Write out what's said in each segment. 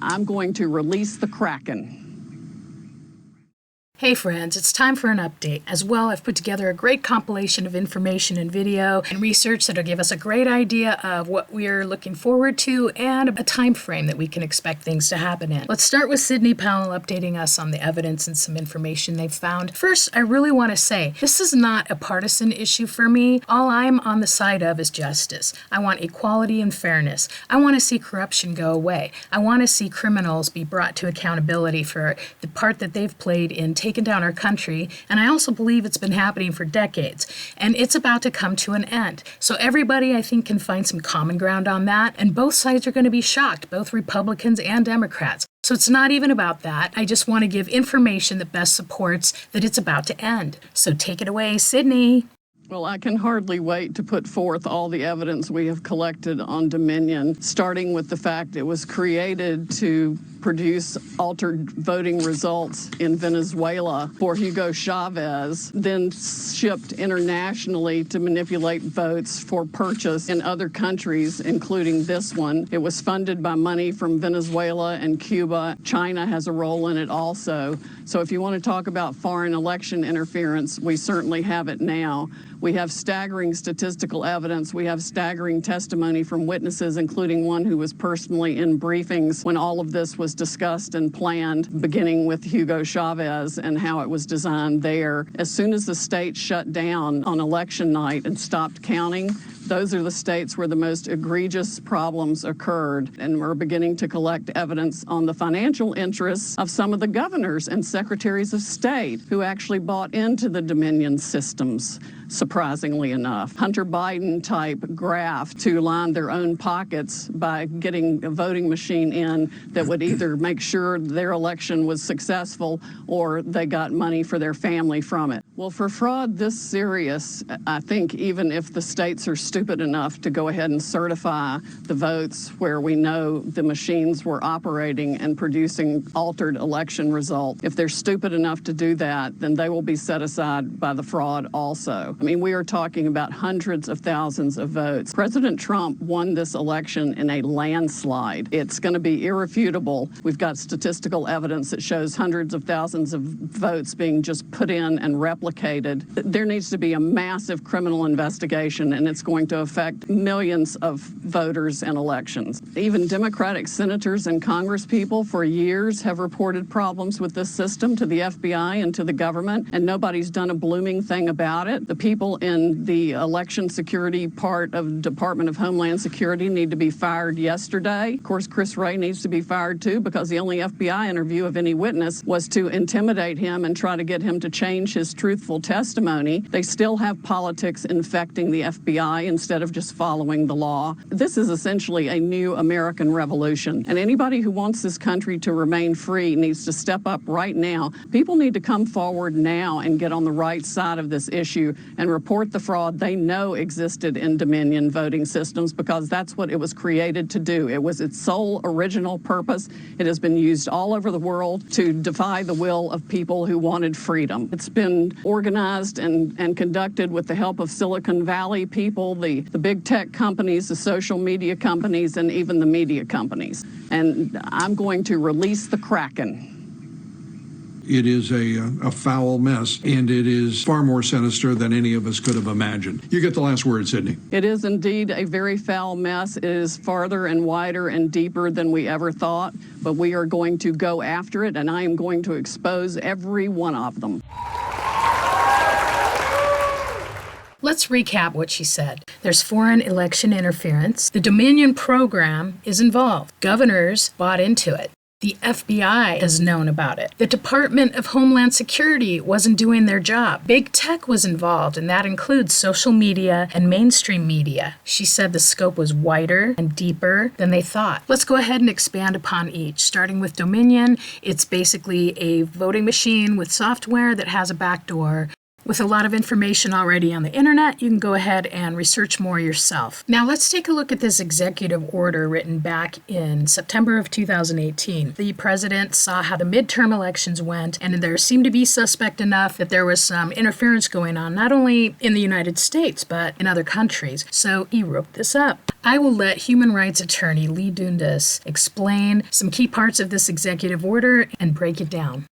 I'm going to release the Kraken. Hey friends, it's time for an update. As well, I've put together a great compilation of information and video and research that'll give us a great idea of what we're looking forward to and a time frame that we can expect things to happen in. Let's start with Sidney Powell updating us on the evidence and some information they've found. First, I really want to say this is not a partisan issue for me. All I'm on the side of is justice. I want equality and fairness. I want to see corruption go away. I want to see criminals be brought to accountability for the part that they've played in taking down our country, and I also believe it's been happening for decades, and it's about to come to an end. So everybody, I think, can find some common ground on that, and both sides are going to be shocked, both Republicans and Democrats. So it's not even about that. I just want to give information that best supports that it's about to end. So take it away, Sidney. Well, I can hardly wait to put forth all the evidence we have collected on Dominion, starting with the fact it was created to produce altered voting results in Venezuela for Hugo Chavez, then shipped internationally to manipulate votes for purchase in other countries, including this one. It was funded by money from Venezuela and Cuba. China has a role in it also. So if you want to talk about foreign election interference, we certainly have it now. We have staggering statistical evidence. We have staggering testimony from witnesses, including one who was personally in briefings when all of this was discussed and planned, beginning with Hugo Chavez and how it was designed there. As soon as the state shut down on election night and stopped counting, those are the states where the most egregious problems occurred, and we're beginning to collect evidence on the financial interests of some of the governors and secretaries of state who actually bought into the Dominion systems, surprisingly enough. Hunter Biden-type graft to line their own pockets by getting a voting machine in that would either make sure their election was successful or they got money for their family from it. Well, for fraud this serious, I think even if the states are stupid enough to go ahead and certify the votes where we know the machines were operating and producing altered election results, if they're stupid enough to do that, then they will be set aside by the fraud also. I mean, we are talking about hundreds of thousands of votes. President Trump won this election in a landslide. It's going to be irrefutable. We've got statistical evidence that shows hundreds of thousands of votes being just put in and replicated. There needs to be a massive criminal investigation, and it's going to affect millions of voters and elections. Even Democratic senators and congresspeople for years have reported problems with this system to the FBI and to the government, and nobody's done a blooming thing about it. The people in the election security part of Department of Homeland Security need to be fired yesterday. Of course, Chris Wray needs to be fired too, because the only FBI interview of any witness was to intimidate him and try to get him to change his truthful testimony. They still have politics infecting the FBI instead of just following the law. This is essentially a new American revolution, and anybody who wants this country to remain free needs to step up right now. People need to come forward now and get on the right side of this issue and report the fraud they know existed in Dominion voting systems, because that's what it was created to do. It was its sole original purpose. It has been used all over the world to defy the will of people who wanted freedom. It's been organized and conducted with the help of Silicon Valley people, the big tech companies, the social media companies, and even the media companies. And I'm going to release the Kraken. It is a foul mess, and it is far more sinister than any of us could have imagined. You get the last word, Sidney. It is indeed a very foul mess. It is farther and wider and deeper than we ever thought, but we are going to go after it, and I am going to expose every one of them. Let's recap what she said. There's foreign election interference. The Dominion program is involved. Governors bought into it. The FBI has known about it. The Department of Homeland Security wasn't doing their job. Big tech was involved, and that includes social media and mainstream media. She said the scope was wider and deeper than they thought. Let's go ahead and expand upon each. Starting with Dominion, it's basically a voting machine with software that has a backdoor. With a lot of information already on the internet, you can go ahead and research more yourself. Now let's take a look at this executive order written back in September of 2018. The president saw how the midterm elections went, and there seemed to be suspect enough that there was some interference going on, not only in the United States, but in other countries. So he wrote this up. I will let human rights attorney Leigh Dundas explain some key parts of this executive order and break it down.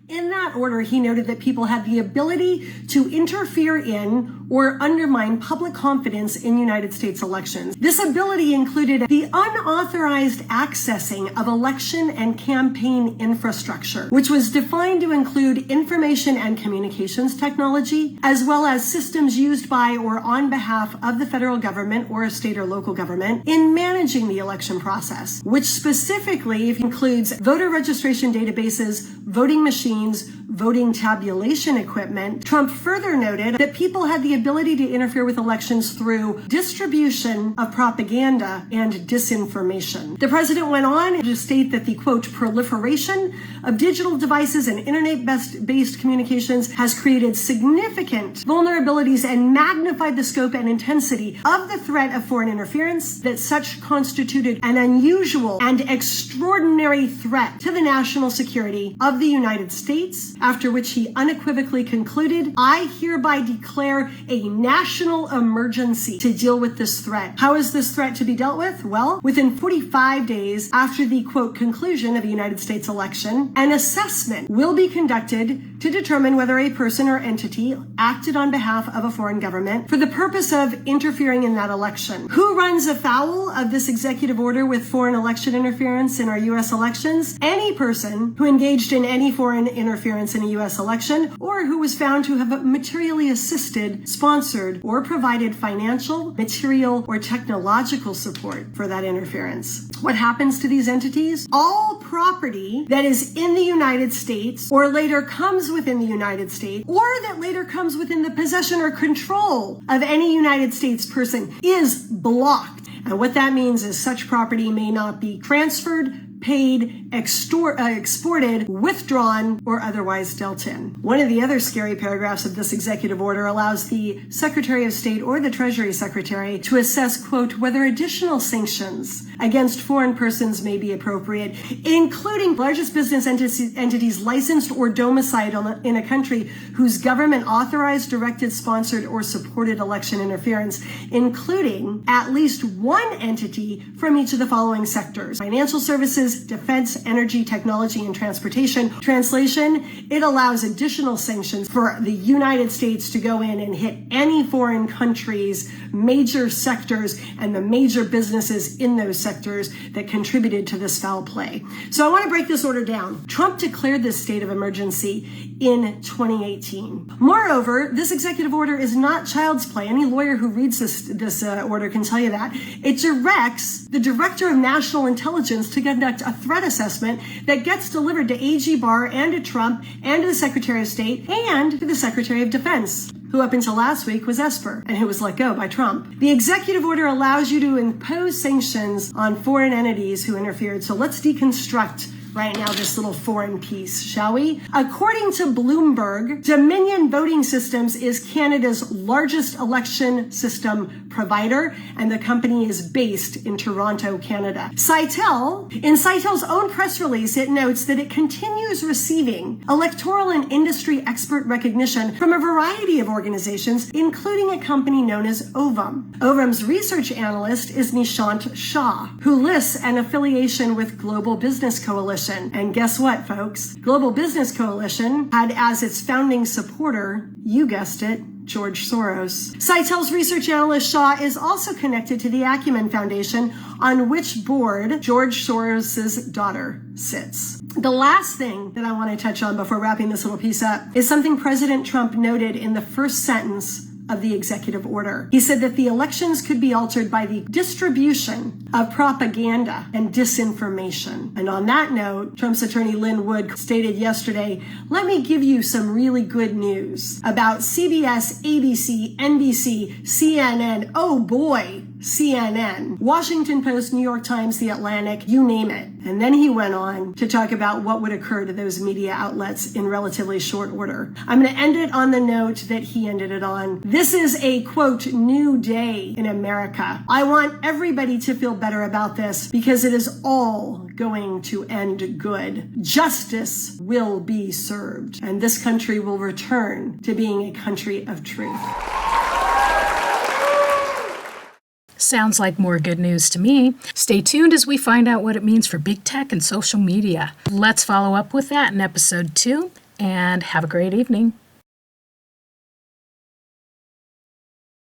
In that order, he noted that people had the ability to interfere in or undermine public confidence in United States elections. This ability included the unauthorized accessing of election and campaign infrastructure, which was defined to include information and communications technology, as well as systems used by or on behalf of the federal government or a state or local government in managing the election process, which specifically includes voter registration databases, voting machines, voting tabulation equipment. Trump further noted that people had the ability to interfere with elections through distribution of propaganda and disinformation. The president went on to state that the, quote, proliferation of digital devices and internet-based communications has created significant vulnerabilities and magnified the scope and intensity of the threat of foreign interference, that such constituted an unusual and extraordinary threat to the national security of the United States, after which he unequivocally concluded, I hereby declare a national emergency to deal with this threat. How is this threat to be dealt with? Well, within 45 days after the, quote, conclusion of a United States election, an assessment will be conducted to determine whether a person or entity acted on behalf of a foreign government for the purpose of interfering in that election. Who runs afoul of this executive order with foreign election interference in our U.S. elections? Any person who engaged in any foreign interference in a U.S. election, or who was found to have materially assisted, sponsored, or provided financial, material, or technological support for that interference. What happens to these entities? All property that is in the United States, or later comes within the United States, or that later comes within the possession or control of any United States person, is blocked. And what that means is such property may not be transferred, paid, exported, withdrawn, or otherwise dealt in. One of the other scary paragraphs of this executive order allows the Secretary of State or the Treasury Secretary to assess, quote, whether additional sanctions against foreign persons may be appropriate, including largest business entities licensed or domiciled in a country whose government authorized, directed, sponsored, or supported election interference, including at least one entity from each of the following sectors: financial services, defense, energy, technology, and transportation. Translation, it allows additional sanctions for the United States to go in and hit any foreign country's major sectors and the major businesses in those sectors that contributed to this foul play. So I want to break this order down. Trump declared this state of emergency in 2018. Moreover, this executive order is not child's play. Any lawyer who reads this order can tell you that. It directs the Director of National Intelligence to conduct a threat assessment that gets delivered to AG Barr and to Trump and to the Secretary of State and to the Secretary of Defense, who up until last week was Esper and who was let go by Trump. The executive order allows you to impose sanctions on foreign entities who interfered. So let's deconstruct right now this little foreign piece, shall we? According to Bloomberg, Dominion Voting Systems is Canada's largest election system provider, and the company is based in Toronto, Canada. In Cytel's own press release, it notes that it continues receiving electoral and industry expert recognition from a variety of organizations, including a company known as Ovum. Ovum's research analyst is Nishant Shah, who lists an affiliation with Global Business Coalition. And guess what, folks? Global Business Coalition had as its founding supporter, you guessed it, George Soros. Cytel's research analyst Shah is also connected to the Acumen Foundation, on which board George Soros' daughter sits. The last thing that I want to touch on before wrapping this little piece up is something President Trump noted in the first sentence of the executive order. He said that the elections could be altered by the distribution of propaganda and disinformation. And on that note, Trump's attorney Lynn Wood stated yesterday, let me give you some really good news about CBS, ABC, NBC, CNN, oh boy, CNN, Washington Post, New York Times, The Atlantic, you name it. And then he went on to talk about what would occur to those media outlets in relatively short order. I'm going to end it on the note that he ended it on. This is a, quote, new day in America. I want everybody to feel better about this because it is all going to end good. Justice will be served, and this country will return to being a country of truth. Sounds like more good news to me. Stay tuned as we find out what it means for big tech and social media. Let's follow up with that in episode 2, and have a great evening.